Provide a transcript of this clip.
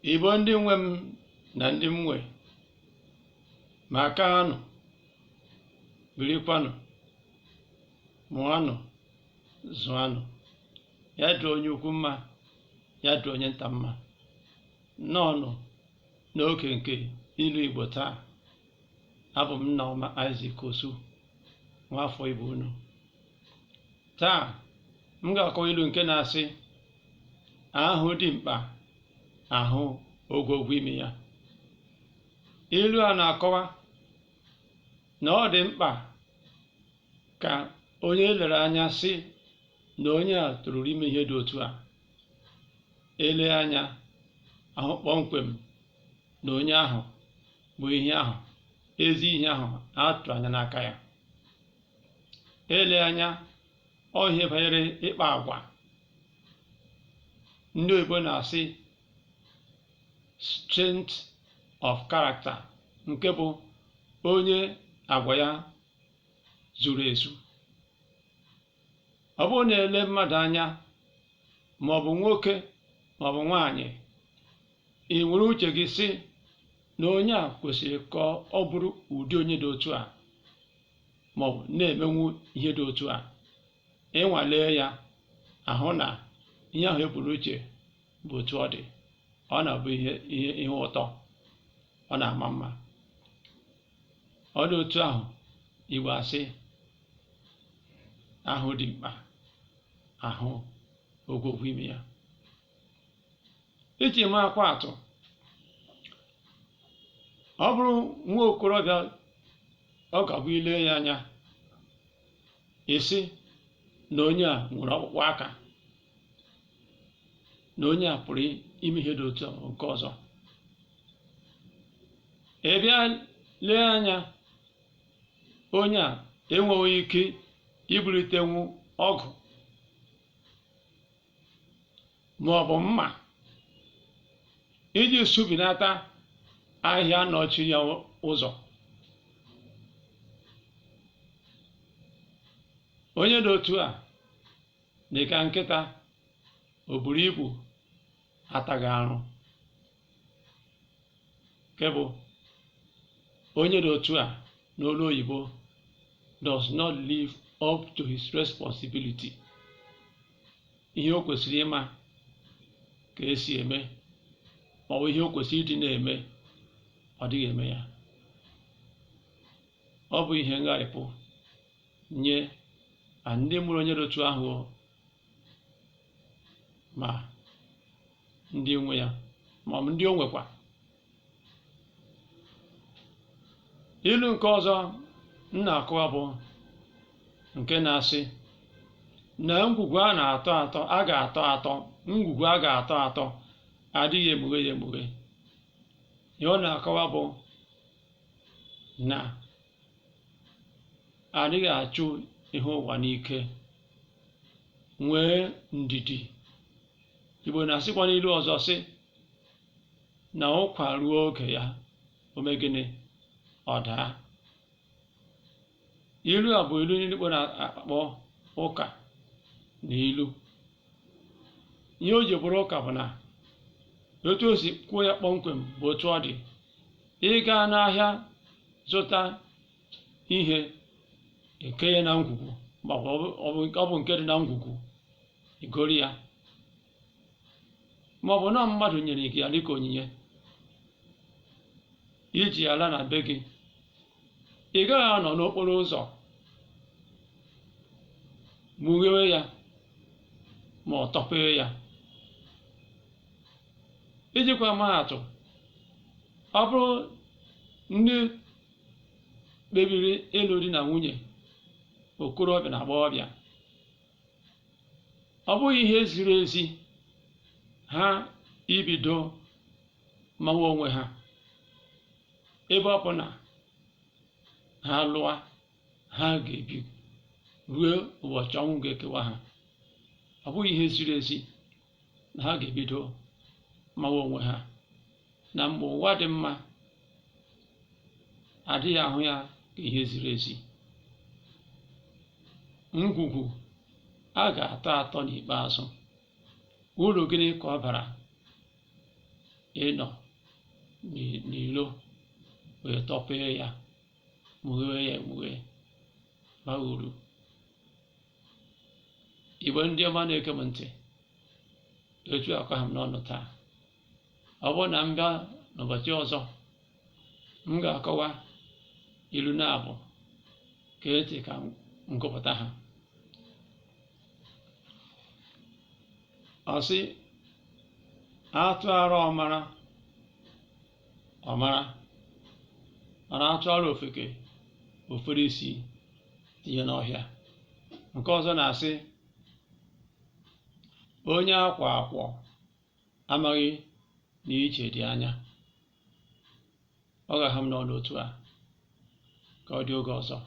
Igbo ndị nwe m na ndị m nwe, ma kaanụ, birikwanụ, mụanụ, zụanụ. Ya dị onye ukwu mma, ya dị onye nta mma. Nnọọnụ n'oge nke ilu Igbo taa. Abụ m Nneoma Isaac Osu, nwafọ Igbo unu. Taa m ga-akọwa ilu nke na-asị, ahụ dị mkpa, ahụ ogwogwo imi ya. Ilu a na-akọwa na ọ dị mkpa ka onye lere anya sị na onye a toruru ime ihe dị otu a, ele anya ahụ kpọmkwem na onye ahụ bụ ihe ahụ, ezi ihe ahụ atụrụ anya n'aka ya. Ele anya ọ ihe banyere ịkpa agwa. Ndị oyibo na-asị strength of character, nke bụ onye agwa ya zuru ezu. Ọ bụrụ na-ele mmadụ anya, ma ọ bụ nwoke ma ọ bụ nwaanyị, ị nwere uche gị sị na onye a kwesịrị ka ọ bụrụ ụdị onye dị otu a, ma ọ bụ na-emenwu ihe dị otu a, ịnwalee ya ahụ na ihe ahụ eburu uche bụ otu ọ dị, ọ na-abụ ihe ụtọ, ọ na-ama mma. Ọ dị otu ahụ Igbo asị, ahụ dị mkpa, ahụ ogwogwo imi ya. Iji maa akwa atụ, ọ bụrụ nwa okorobịa, ọ ga-abụ ile ya anya isi na onye a nwere ọkpụkpụ aka, na onye a pụrụ ime ihe dị otu nke ọzọ. Ị bịa lee anya, onye a enweghị ike ibulitenwu ọgụ ma ọ bụ mma iji subinata ahịa nọchiri ya ụzọ. Onye dị otu a dị ka nkịta o buru ibu ataghị arụ, nke bụ onye dị otu a n'olu oyibo does not live up to his responsibility. Ihe o kwesịrị ịma ka esi eme, ma ọ bụ ihe o kwesịrị ịdị na-eme, ọ dịghị eme ya. Ọ bụ ihe ngharịpụ nye ndị mụrụ onye dị otu ahụ, ma ndị nwe ya, ma ọ bụ ndị o nwekwa. Ilu nke ọzọ m na-akọwa bụ nke na-asị na ngwugwu a na-atọ atọ, a ga-atọ atọ, ngwugwu a ga-atọ atọ adịghị emughe ya emughe. Ihe ọ na-akọwa bụ na adịghị achụ ihe ụwa n'ike, nwee ndidi. Igbo na-asịkwa n'ilu ọzọ sị na ụkwa ruo oge ya, ome gịnị? Ọ daa. Ilu a bụ ilu ndị Igbo na-akpọ ụka na ilu. Ihe o ji bụrụ ụka bụ na otu o si kwuo ya kpọmkwem bụ otu ọ dị. Ị gaa n'ahịa zụta ihe, eke ya na ngwugwu, ma ọ bụ nke dị na ngwugwu, igori ya. Ma ọ bụ na mmadụ nyere gị ya dịka onyinye, iji ala na be gị, ị gaghị anọ n'okporo ụzọ mughewe ya ma ọ tọpee ya. Ijikwa maa atụ, ọ bụrụ ndị kpebiri ịlụ di na nwunye, okorobịa na agbọghọbịa, ọ bụghị ihe ziri ezi ha ibido mawa onwe ha, ebe ọ bụ na ha lụa, ha ga-ebi ruo ụbọchị ọnwụ ga-ekewa ha. Ọ bụghị ihe ziri ezi na ha ga-ebido mawa onwe ha. Na mgbe ụwa dị mma, adịghị ahụ ya ka ihe ziri ezi. Ngwugwu a ga-atọ atọ n'ikpeazụ. Uru gịnị ka ọ bara? ịnọ n'ilo wee tọpee ya mughee ya emughe ba uru. Igbo ndị ọma na-ege m ntị, etu akọ ha m n'ọnụ taa. Ọ bụrụ na m bịa n'ụbọchị ọzọ, m ga-akọwa ilu na-abụ ka ntị ka m gụpụta ha. Ọ sị, atụ ara ọmara ọmara, mana atụ ara ofeke ofere isi tinye n'ọhịa. Nke ọzọ na-asị, onye akwa akwọ amaghị na ije dị anya. Ọ ga-aha m n'ọnụ otu a, ka ọ dị oge ọzọ.